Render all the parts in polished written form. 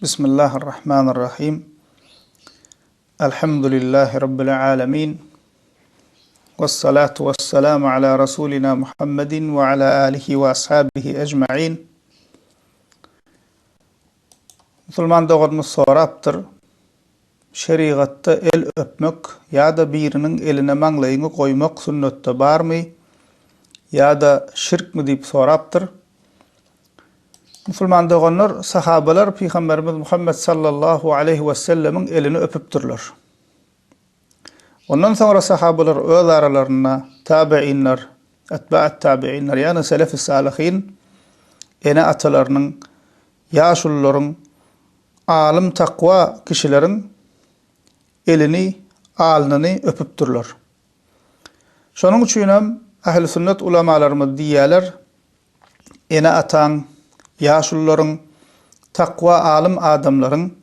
Bismillahirrahmanirrahim. Elhamdülillahi Rabbil alemin. Vessalatu vesselamu ala Rasulina Muhammedin ve ala alihi ve ashabihi ecma'in. Musulman doğurmuş soraptır. Şeriatta el öpmek ya da birinin eline manglayını koymak sünnette bar mı? Ya da şirk mi deyip soraptır. Musulman doğanlar, sahabalar Peygamberimiz Muhammed sallallahu aleyhi ve sellemin elini öpüptürler. Ondan sonra sahabalar öz aralarına tabi'inler, etba'at tabi'inler yani selef-i salihin ene atalarının, yaşulların, alim takva kişilerin elini, alnını öpüptürler. Şonun üçin hem ehl-i sünnet ulamalarımız diýerler, ene atan, yaşulların, takva alim adamların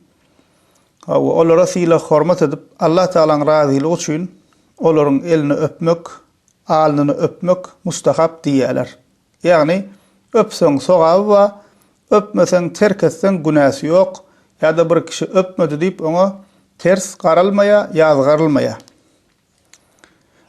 olara sila hormat edip Allah Teala'nın razılığı üçün onların elini öpmek, alnını öpmek mustahap diýerler. Yani öpsen sogabı var, öpmesen terk etsen günahı yok. Ya da bir kişi öpmedi deyip ona ters qaralmaya, yazgarılmaya.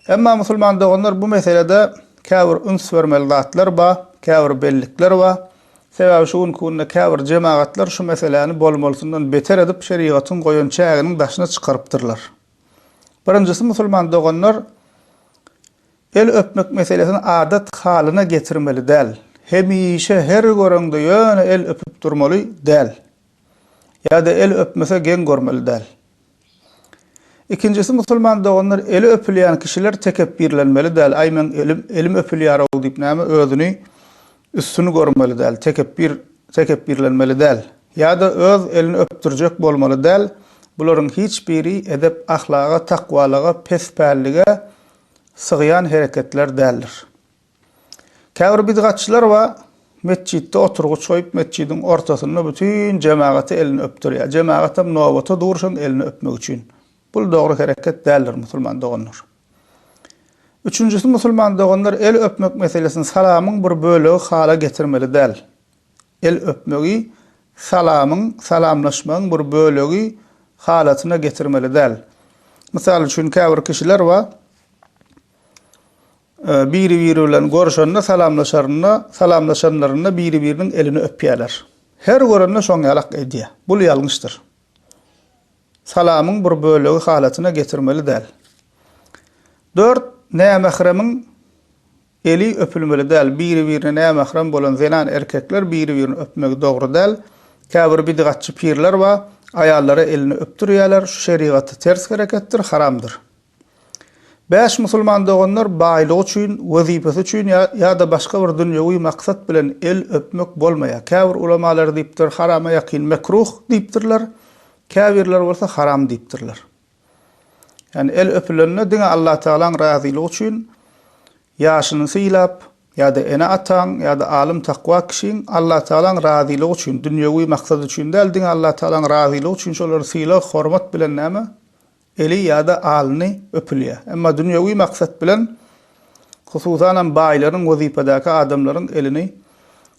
Emma musulman doğanlar bu meselede kâvir üns vermeli zatlar ba, kâvir bellikler ba. Sebäbi şuň kunna kâvir cemaatlar şu meseleni bolmolsundan beter edip şeriatın goýan çäginiň daşyna çykarypdyrlar. Birinjisi musulman doğanlar el öpmek meselesini adat halyna getirmeli däl. Hemişe her görende ýöne el öpüp durmaly däl. Ya da el öpmese gen görmeli däl. İkincisi musulman doğanlar eli öpülýän kişiler tekebbirlenmeli däl. Aýmen elim öpülýär diýip näme özüni üstünü görmeli däl, tekebbirlenmeli däl. Ya da öz elini öptürjek bolmaly däl. Bularyň hiç biri edep ahlaga, takwalyga, pespälige sygýan hereketler däldir. Käbir bidgatçylar wa mesçitde oturguç goýup mescidiň ortasyna bütün jemagaty elini öpdürýär. Jemagat hem nowata durşan elini öpmek üçin. Bu dogry hereket däldir musulman doganlar. Üçüncüsü musulman doğanlar el öpmek meselesini salamın bir bölüğü hala getirmeli däl. El öpmegi salamın, salamlaşmanın bir bölüğü halatyna getirmeli däl. Misal üçin käbir kişiler wa biri bilen görüşende salamlaşanlaryna biri birinin elini öpýärler. Her görende şoň ýalak edýär. Bu ýalňyşdyr. Salamın bir bölüğü halatyna getirmeli däl. 4. Nämehremiň eli öpülmeli däl. Biri-birine nämehrem bolan zenan erkekler biri-birini öpmek dogry däl. Käbir bidgatçy pirler we aýallary elini öpdürýärler. Şu şeriaty ters hereketdir, haramdyr. 5. Musulman doganlar baýlyk üçin, wezipesi üçin ya da başga bir dünýäwi maksat bilen el öpmek bolmaýar. Käbir ulamalar diýipdir, harama ýakyn mekruh diýipdirler. Käbirler bolsa haram diýipdirler. Yani el öpülenine diňe Allah Teala'nın razılığı üçün yaşını silap ya da ene atan ya da alim takwa kişiň Allah Teala'nın razılığı üçün dünýäwi maksat üçün däl diňe Allah Teala'nın razılığı üçün şolary silap hormat bilen näme eli ya da alny öpülýär. Emma dünýäwi maksat bilen hususan baýlaryň wezipedäki adamlaryň elini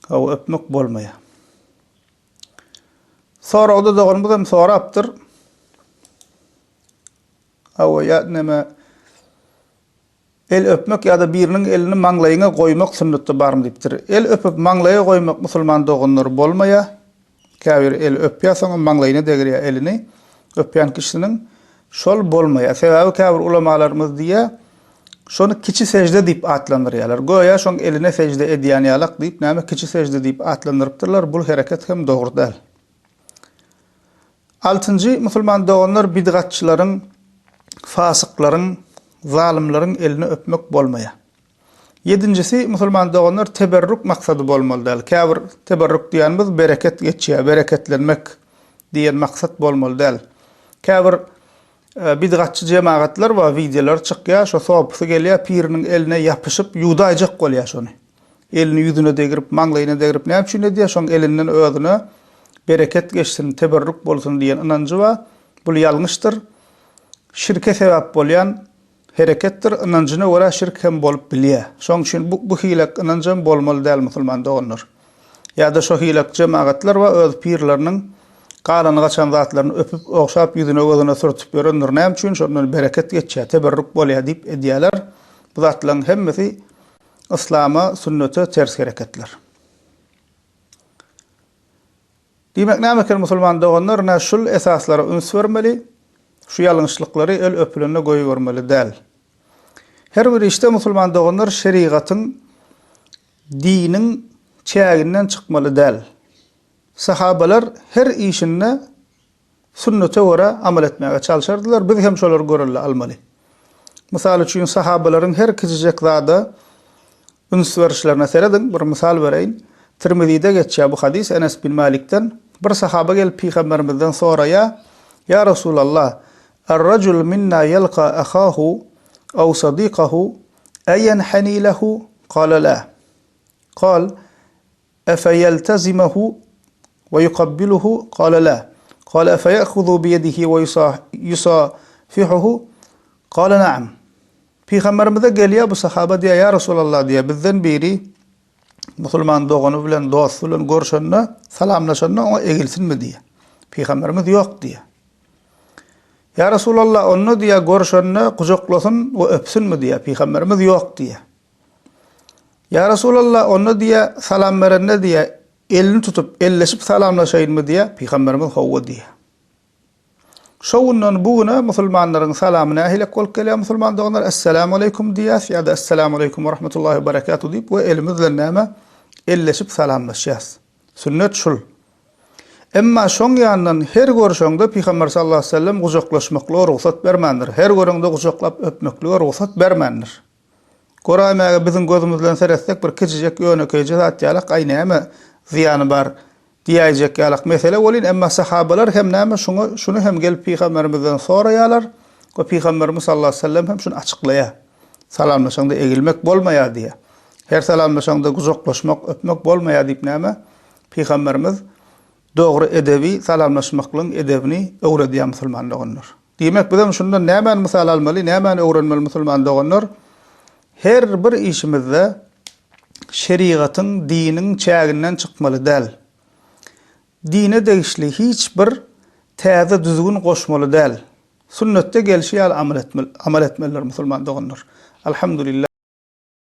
öpmek bolmaýar. Sonra oda doganymyz hem sorapdyr. Ya näme el öpmek ya da birinin elini manglaýyna goýmak sünnetde barmy diýipdir. El öpüp manglaýa goýmak musulman doganlar bolmaýar. Käbir el öpýärsäň manglaýyna degirýär elini öpýän kişiniň şol bolmaýar. Sebäbi käbir ulamalarymyz diýär, şonu kiçi secde diýip atlandyrýarlar. Goýa şoň eline secde edýän ýalak diýip näme kiçi secde diýip atlandyrypdyrlar. Bu hereket hem dogry däl. 6. Musulman doganlar bidgatçylaryň, fasıklaryň, zalimlaryň elini öpmek bolmaýar. 7. Musulman doganlar teberrük maksady bolmaly däl. Käbir teberrük diýenimiz bereket geçýär, bereketlenmek diýen maksat bolmaly däl. Käbir bidgatçy jemaatlar we videolar çykýar, şo sowapy gelýär, piriniň eline ýapyşyp ýudaýjak bolýar şonu. Elini ýüzüne degirip, manglaýyna degirip näme üçin edýär? Şoň elinden özüne bereket geçsin, teberrük bolsun diýen inancı we bu ýalňyşdyr. Şirke sebäp bolýan hereketdir, inancına göre şirk hem bolup bilýär. Şoň üçin bu hilek inancam bolmaly däl musulman doganlar. Ya da şo hilek jemaatlar we öz pirleriniň Galany gaçan zatlaryny öpüp, okşap, ýüzüne gözüne sürtüp berenler. Näme üçin? Şondan bereket geçýär, teberrük bolýar diýip edýärler. Bu zatlaryň hemmesi İslama, sünnete ters hareketler. Demek nämeker musulman doganlar näme şul esaslara üns bermeli, şu ýalňyşlyklary el öpülene goýbermeli däl. Her bir işte musulman doganlar şeriatyň, diniň çäginden çykmaly däl. Sahabalar her işinde sünnete göre amal etmeye çalışardılar. Biz hem şolar görülle almaly. Misal üçin sahabalaryň her kizijek zada üns berişlerine seredin. Bir misal bereýin. Tirmizi'de geçýär bu hadis Enes bin Malik'ten. Bir sahaba gelip Peygamberimizden soraya, ya Resulallah, er-racul minna yalqa ahahu aw sadiqahu ayanhani lahu? Qala la. Qal efeyeltazimahu ve yuqabbiluhu? Qala la. Qala efeyakhudhu bi yadihi ve yusafihuhu? Qala na'am. Peygamberimize gelýär bu sahaba diýär, ya Resulallah diýär, bizden biri musulman dogany bilen dost bilen görşende, salamlaşanda ona egilsinmi diýär. Peygamberimiz ýok diýär. Ya Resulallah onu diýär görşende kujoklasyn we öpsünmi diýär. Peygamberimiz ýok diýär. Ya Resulallah onu diýär salam berende diýär, elini tutup elleşip salamlaşaýynmy diýär. Peygamberimiz hawa diýär. Şowundan bugüne musulmanlaryň salamyna ähilek bolup gelýär musulman doganlar assalamu aleykum diýär, ýa-da assalamu aleykum we rahmetullahi we berekatuh diýip we elimizle näme elleşip salamlaşýas. Sünnet şul. Emma şoň ýandan her görüşende Peygamber sallallahu aleyhi ve sellem gujoklaşmakla ruhsat bermändir. Her görüňde gujoklap öpmekle ruhsat bermändir. Goraýmaga biziň gözümüz bilen seretsek bir kiçijek ýönekeýje zat ýalak aýnäme ziýany bar diýäjek ýalak mesele bolyn, emma sahabalar hem näme şunu hem gelip Peygamberimizden soraýarlar we Peygamberimiz sallallahu aleyhi ve sellem hem şunu açıklaýar. Salamlaşanda egilmek bolmaýar diýär. Her salamlaşanda gujoklaşmak, öpmek bolmaýar diýip näme Peygamberimiz dogry edebi salamlaşmaklaryň edebini öwredýär musulman doganlar. Demek bizim şundan näme misal almaly, näme öwrenmeli musulman doganlar? Her bir işimizde şeriatyň, diniň çäginden çykmaly däl. Dine degişli hiç bir täze düzgün goşmaly däl. Sünnette gelşi ýaly amal etmeliler musulman doganlar. Alhamdulillah.